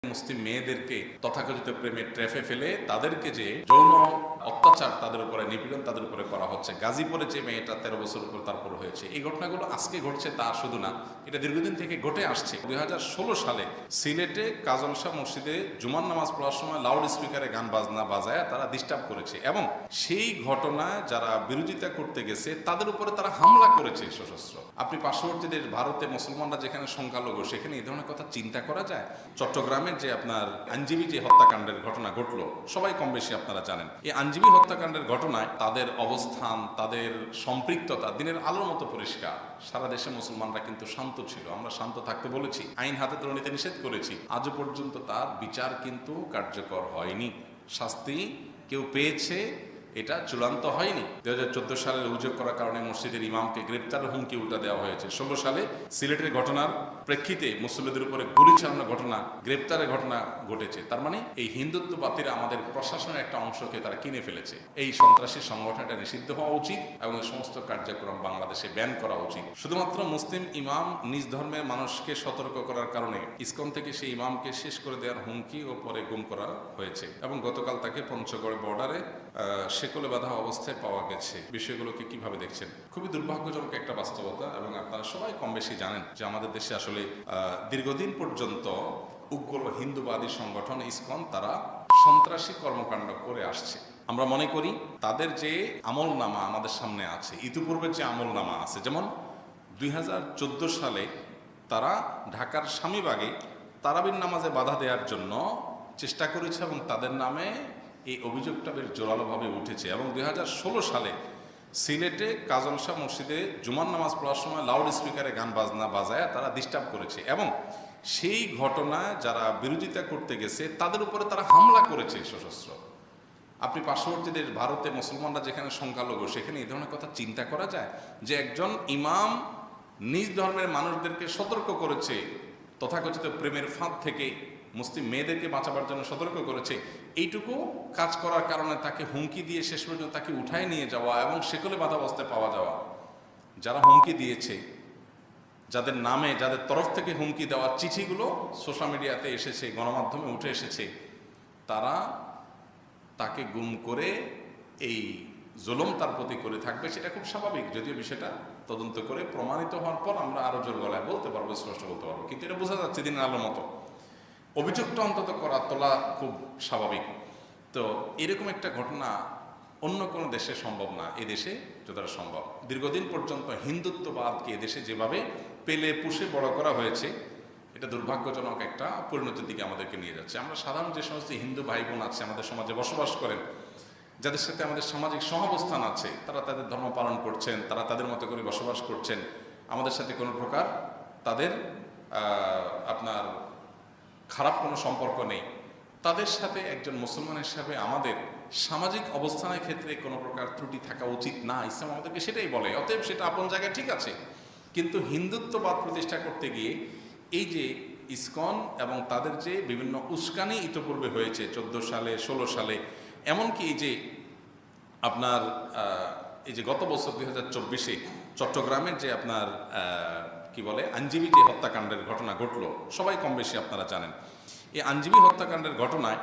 মুসলিম মেয়েদেরকে তথাকথিত প্রেমের ট্র্যাপে ফেলে তাদেরকে যে যৌন অত্যাচার তাদের উপরে নিপীড়ন তাদের উপরে করা হচ্ছে। গাজীপুরে যে মেয়েটা 13 বছর উপর তারপর হয়েছে, এই ঘটনাগুলো আজকে ঘটছে তা শুধু না, এটা দীর্ঘদিন থেকে ঘটে আসছে। 2016 সালে সিলেটে কাজল শাহ মসজিদে জুমার নামাজ পড়ার সময় লাউড স্পিকারে গান বাজনা বাজায় তারা ডিস্টার্ব করেছে এবং সেই ঘটনায় যারা বিরোধিতা করতে গেছে তাদের উপরে তারা হামলা করেছে সশস্ত্র। আপনি পার্শ্ববর্তী দেশ ভারতে মুসলমানরা যেখানে সংখ্যালঘু সেখানে এই ধরনের কথা চিন্তা করা যায়? চট্টগ্রামের যে আপনার আইনজীবী যে হত্যাকাণ্ডের ঘটনা ঘটলো সবাই কম বেশি আপনারা জানেন। এই আইনজীবী হত্যাকাণ্ডের ঘটনায় তাদের অবস্থান, তাদের সম্পৃক্ততা দিনের আলোর মতো পরিষ্কার। সারা দেশে মুসলমানরা কিন্তু শান্ত ছিল, আমরা শান্ত থাকতে বলেছি, আইন হাতে তুলে নিতে নিষেধ করেছি। আজও পর্যন্ত তার বিচার কিন্তু কার্যকর হয়নি, শাস্তি কেউ পেয়েছে এটা চূড়ান্ত হয়নি। 2014 সালের অভিযোগ করার কারণে মসজিদের ইমামকে গ্রেপ্তারের হুমকি উল্টা দেওয়া হয়েছে। 16 সালে সিলেটের ঘটনার প্রেক্ষিতে মুসল্লিদের উপরে গুলি চালানোর ঘটনা, গ্রেপ্তারের ঘটনা ঘটেছে। তার মানে এই হিন্দুত্ববাদীরা আমাদের প্রশাসনের একটা অংশকে তারা কিনে ফেলেছে। এই সন্ত্রাসী সংগঠনটা নিষিদ্ধ হওয়া উচিত এবং এই সমস্ত কার্যক্রম বাংলাদেশে ব্যান করা উচিত। শুধুমাত্র মুসলিম ইমাম নিজ ধর্মের মানুষকে সতর্ক করার কারণে ইসকন থেকে সেই ইমামকে শেষ করে দেওয়ার হুমকি ও পরে গুম করা হয়েছে এবং গতকাল তাকে পঞ্চগড় বর্ডারে শেকলে বাঁধা অবস্থায় পাওয়া গেছে। বিষয়গুলোকে কিভাবে দেখছেন? খুবই দুর্ভাগ্যজনক একটা বাস্তবতা এবং আপনারা সবাই কম বেশি জানেন যে আমাদের দেশে আসলে দীর্ঘদিন পর্যন্ত উগ্র হিন্দুবাদী সংগঠন ইসকন তারা সন্ত্রাসী কর্মকাণ্ড করে আসছে। আমরা মনে করি তাদের যে আমল নামা আমাদের সামনে আছে, ইতিপূর্বের যে আমল নামা আছে, যেমন 2014 সালে তারা ঢাকার স্বামীবাগে তারাবির নামাজে বাধা দেওয়ার জন্য চেষ্টা করেছে এবং তাদের নামে এই অভিযোগটা বেশ জোরালোভাবে উঠেছে এবং 2016 সালে সিলেটে কাজল শাহ মসজিদে জুমার নামাজ পড়ার সময় লাউড স্পিকারে গান বাজনা বাজায় তারা ডিস্টার্ব করেছে এবং সেই ঘটনায় যারা বিরোধিতা করতে গেছে তাদের উপরে তারা হামলা করেছে সশস্ত্র। আপনি পার্শ্ববর্তী দেশ ভারতে মুসলমানরা যেখানে সংখ্যালঘু সেখানে এই ধরনের কথা চিন্তা করা যায় যে একজন ইমাম নিজ ধর্মের মানুষদেরকে সতর্ক করেছে, তথাকথিত প্রেমের ফাঁদ থেকে মুসলিম মেয়েদেরকে বাঁচাবার জন্য সতর্ক করেছে, এইটুকু কাজ করার কারণে তাকে হুমকি দিয়ে শেষ পর্যন্ত তাকে উঠায় নিয়ে যাওয়া এবং সেকলে বাঁধা অবস্থায় পাওয়া যাওয়া। যারা হুমকি দিয়েছে, যাদের নামে যাদের তরফ থেকে হুমকি দেওয়ার চিঠিগুলো সোশ্যাল মিডিয়াতে এসেছে, গণমাধ্যমে উঠে এসেছে, তারা তাকে গুম করে এই জুলুম তার প্রতি করে থাকবে, সেটা খুব স্বাভাবিক। যদিও বিষয়টা তদন্ত করে প্রমাণিত হওয়ার পর আমরা আরো জোর গলায় বলতে পারবো, স্পষ্ট বলতে পারবো, কিন্তু এটা বোঝা যাচ্ছে দিনের আলোর মতো। অভিযোগটা অন্তত করা তোলা খুব স্বাভাবিক। তো এরকম একটা ঘটনা অন্য কোনো দেশে সম্ভব না, এদেশে যতটা সম্ভব। দীর্ঘদিন পর্যন্ত হিন্দুত্ববাদকে এদেশে যেভাবে পেলে পুষে বড় করা হয়েছে, এটা দুর্ভাগ্যজনক একটা পরিণতির দিকে আমাদেরকে নিয়ে যাচ্ছে। আমরা সাধারণ যে সমস্ত হিন্দু ভাই বোন আছে আমাদের সমাজে বসবাস করেন, যাদের সাথে আমাদের সামাজিক সহাবস্থান আছে, তারা তাদের ধর্ম পালন করছেন, তারা তাদের মতো করে বসবাস করছেন, আমাদের সাথে কোনো প্রকার তাদের আপনার খারাপ কোনো সম্পর্ক নেই। তাদের সাথে একজন মুসলমান হিসাবে আমাদের সামাজিক অবস্থানের ক্ষেত্রে কোনো প্রকার ত্রুটি থাকা উচিত না, ইসলাম আমাদেরকে সেটাই বলে। অতএব সেটা আপন জায়গায় ঠিক আছে, কিন্তু হিন্দুত্ববাদ প্রতিষ্ঠা করতে গিয়ে এই যে ইসকন এবং তাদের যে বিভিন্ন উস্কানি ইতিপূর্বে হয়েছে 14 সালে 16 সালে, এমনকি এই যে আপনার এই যে গত বছর 2024-এ চট্টগ্রামের যে আপনার কি বলে আইনজীবী যে হত্যাকাণ্ডের ঘটনা ঘটলো সবাই কম বেশি আপনারা জানেন। এই আইনজীবী হত্যাকাণ্ডের ঘটনায়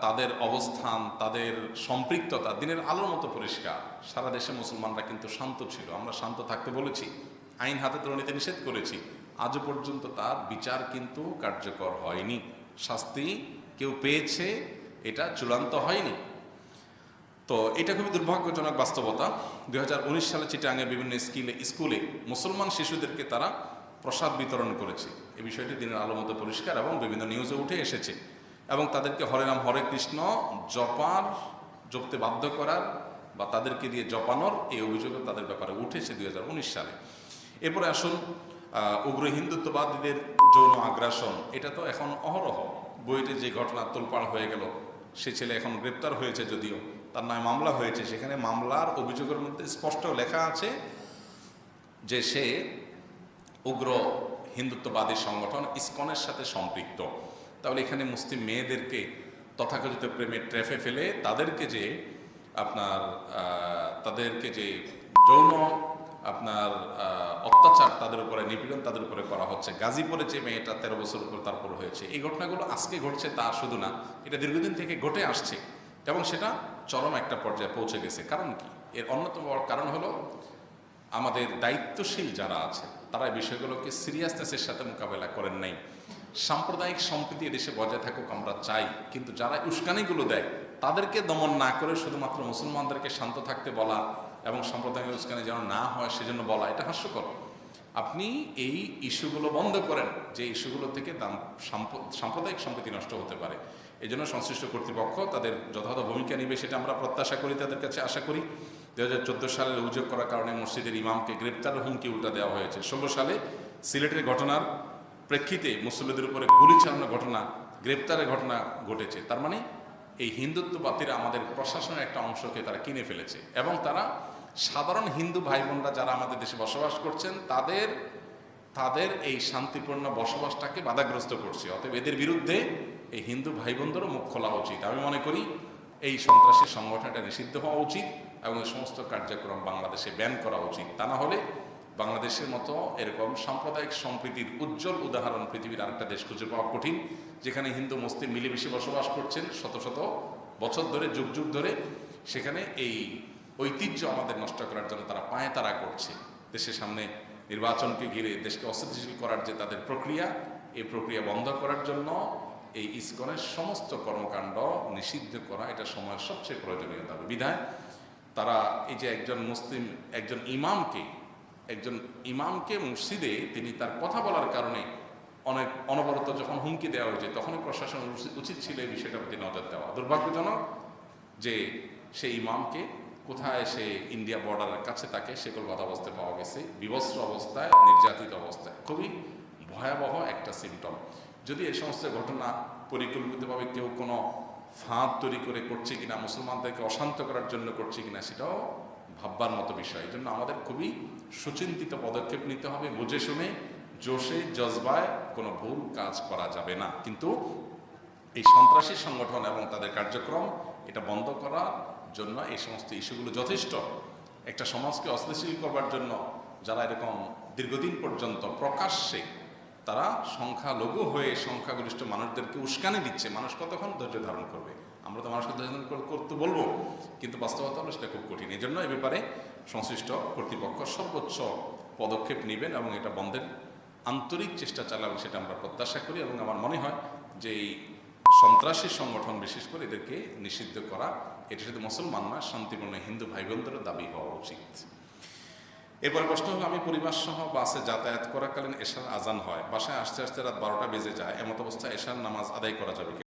তাদের অবস্থান, তাদের সম্পৃক্ততা দিনের আলোর মতো পরিষ্কার। সারা দেশে মুসলমানরা কিন্তু শান্ত ছিল, আমরা শান্ত থাকতে বলেছি, আইন হাতে তুলে নিতে নিষেধ করেছি। আজও পর্যন্ত তার বিচার কিন্তু কার্যকর হয়নি, শাস্তি কেউ পেয়েছে এটা চূড়ান্ত হয়নি। তো এটা খুবই দুর্ভাগ্যজনক বাস্তবতা। 2019 সালে চিটাগাংয়ের বিভিন্ন স্কুলে মুসলমান শিশুদেরকে তারা প্রসাদ বিতরণ করেছে। এই বিষয়টি দিনের আলো মতো পরিষ্কার এবং বিভিন্ন নিউজে উঠে এসেছে এবং তাদেরকে হরে রাম হরে কৃষ্ণ জপতে বাধ্য করার বা তাদেরকে দিয়ে জপানোর এই অভিযোগও তাদের ব্যাপারে উঠেছে 2019 সালে। এরপরে আসুন উগ্র হিন্দুত্ববাদীদের যৌন আগ্রাসন, এটা তো এখন অহরহ। বইতে যে ঘটনা তোলপাড় হয়ে গেল, সে ছেলে এখন গ্রেপ্তার হয়েছে, যদিও তার নামে মামলা হয়েছে, সেখানে মামলার অভিযোগের মধ্যে স্পষ্ট লেখা আছে যে সে উগ্র হিন্দুত্ববাদী সংগঠন ইসকনের সাথে সম্পৃক্ত। তাহলে এখানে মুসলিম মেয়েদেরকে তথাকথিত প্রেমের ট্র্যাপে ফেলে তাদেরকে যে যৌন আপনার অত্যাচার তাদের উপরে, নিপীড়ন তাদের উপরে করা হচ্ছে। গাজীপুরে যে মেয়েটা 13 বছর উপর তারপর হয়েছে, এই ঘটনাগুলো আজকে ঘটছে তা শুধু না, এটা দীর্ঘদিন থেকে ঘটে আসছে এবং সেটা চরম একটা পর্যায়ে পৌঁছে গেছে। কারণ কি? এর অন্যতম বড় কারণ হলো আমাদের দায়িত্বশীল যারা আছে তারা এই বিষয়গুলোকে সিরিয়াসনেসের সাথে মোকাবেলা করেন নাই। সাম্প্রদায়িক সম্প্রীতি এদেশে বজায় থাকুক আমরা চাই, কিন্তু যারা উস্কানিগুলো দেয় তাদেরকে দমন না করে শুধুমাত্র মুসলমানদেরকে শান্ত থাকতে বলা এবং সাম্প্রদায়িক উস্কানি যেন না হয় সেজন্য বলা, এটা হাস্যকর। আপনি এই ইস্যুগুলো বন্ধ করেন, যে ইস্যুগুলো থেকে সাম্প্রদায়িক সম্প্রীতি নষ্ট হতে পারে। এই জন্য সংশ্লিষ্ট কর্তৃপক্ষ তাদের যথাযথ ভূমিকা নেবে, সেটা আমরা প্রত্যাশা করি, তাদের কাছে আশা করি। 2014 সালে অভিযোগ করার কারণে মসজিদের ইমামকে গ্রেপ্তারের হুমকি উল্টা দেওয়া হয়েছে। 16 সালে সিলেটের ঘটনার প্রেক্ষিতে মুসল্লিদের উপরে গুলি চালানোর ঘটনা, গ্রেপ্তারের ঘটনা ঘটেছে। তার মানে এই হিন্দুত্ববাদীরা আমাদের প্রশাসনের একটা অংশকে তারা কিনে ফেলেছে এবং তারা সাধারণ হিন্দু ভাই বোনরা যারা আমাদের দেশে বসবাস করছেন তাদের এই শান্তিপূর্ণ বসবাসটাকে বাধাগ্রস্ত করছে। অতএব এদের বিরুদ্ধে এই হিন্দু ভাই বোনদেরও মুখ খোলা উচিত। আমি মনে করি এই সন্ত্রাসী সংগঠনটা নিষিদ্ধ হওয়া উচিত এবং এই সমস্ত কার্যক্রম বাংলাদেশে ব্যান করা উচিত। তা না হলে বাংলাদেশের মতো এরকম সাম্প্রদায়িক সম্প্রীতির উজ্জ্বল উদাহরণ পৃথিবীর আরেকটা দেশ খুঁজে পাওয়া কঠিন, যেখানে হিন্দু মুসলিম মিলেমিশে বসবাস করছেন শত শত বছর ধরে, যুগ যুগ ধরে। সেখানে এই ঐতিহ্য আমাদের নষ্ট করার জন্য তারা পায়তারা করছে। দেশের সামনে নির্বাচনকে ঘিরে দেশকে অস্থিতিশীল করার যে তাদের প্রক্রিয়া, এই প্রক্রিয়া বন্ধ করার জন্য এই ইসকনের সমস্ত কর্মকাণ্ড নিষিদ্ধ করা এটা সময়ের সবচেয়ে প্রয়োজনীয় দাবি। বিধায় তারা এই যে একজন ইমামকে মসজিদে তিনি তার কথা বলার কারণে অনেক অনবরত যখন হুমকি দেওয়া হয়েছে, তখনই প্রশাসন উচিত ছিল এই বিষয়টার প্রতি নজর দেওয়া। দুর্ভাগ্যজনক যে সেই ইমামকে কোথায় সে ইন্ডিয়া বর্ডারের কাছে তাকে সেকলবাদ অবস্থায় পাওয়া গেছে, বিবস্ত্র অবস্থায়, নির্যাতিত অবস্থায়। খুবই ভয়াবহ একটা সিমটম। যদি এই সমস্ত ঘটনা পরিকল্পিতভাবে কেউ কোনো ফাঁদ তৈরি করে করছে কিনা, মুসলমানদেরকে অশান্ত করার জন্য করছে কিনা, সেটাও ভাববার মতো বিষয়। এই জন্য আমাদের খুবই সুচিন্তিত পদক্ষেপ নিতে হবে, বুঝে শুনে, জোশে জজবায় কোনো ভুল কাজ করা যাবে না। কিন্তু এই সন্ত্রাসী সংগঠন এবং তাদের কার্যক্রম এটা বন্ধ করার জন্য এই সমস্ত ইস্যুগুলো যথেষ্ট। একটা সমাজকে অস্থিতিশীল করবার জন্য যারা এরকম দীর্ঘদিন পর্যন্ত প্রকাশ্যে তারা সংখ্যালঘু হয়ে সংখ্যাগরিষ্ঠ মানুষদেরকে উস্কানি দিচ্ছে, মানুষ কতক্ষণ ধৈর্য ধারণ করবে? আমরা তো মানুষকে ধৈর্য ধারণ করতে বলবো, কিন্তু বাস্তবতা হলো সেটা খুব কঠিন। এই জন্য এ ব্যাপারে সংশ্লিষ্ট কর্তৃপক্ষ সর্বোচ্চ পদক্ষেপ নেবেন এবং এটা বন্ধের আন্তরিক চেষ্টা চালাবেন, সেটা আমরা প্রত্যাশা করি। এবং আমার মনে হয় যে এই সন্ত্রাসী সংগঠন বিশেষ করে এদেরকে নিষিদ্ধ করা, এটা শুধু মুসলমান না, শান্তিপূর্ণ হিন্দু ভাই বোনদেরও দাবি হওয়া উচিত। এরপর প্রশ্ন হলো, আমি পরিবার সহ বাসে যাতায়াত করাকালীন এশার আজান হয়, বাসায় আসতে আসতে রাত 12টা বেজে যায়, এমত অবস্থায় এশার নামাজ আদায় করা যাবে কি?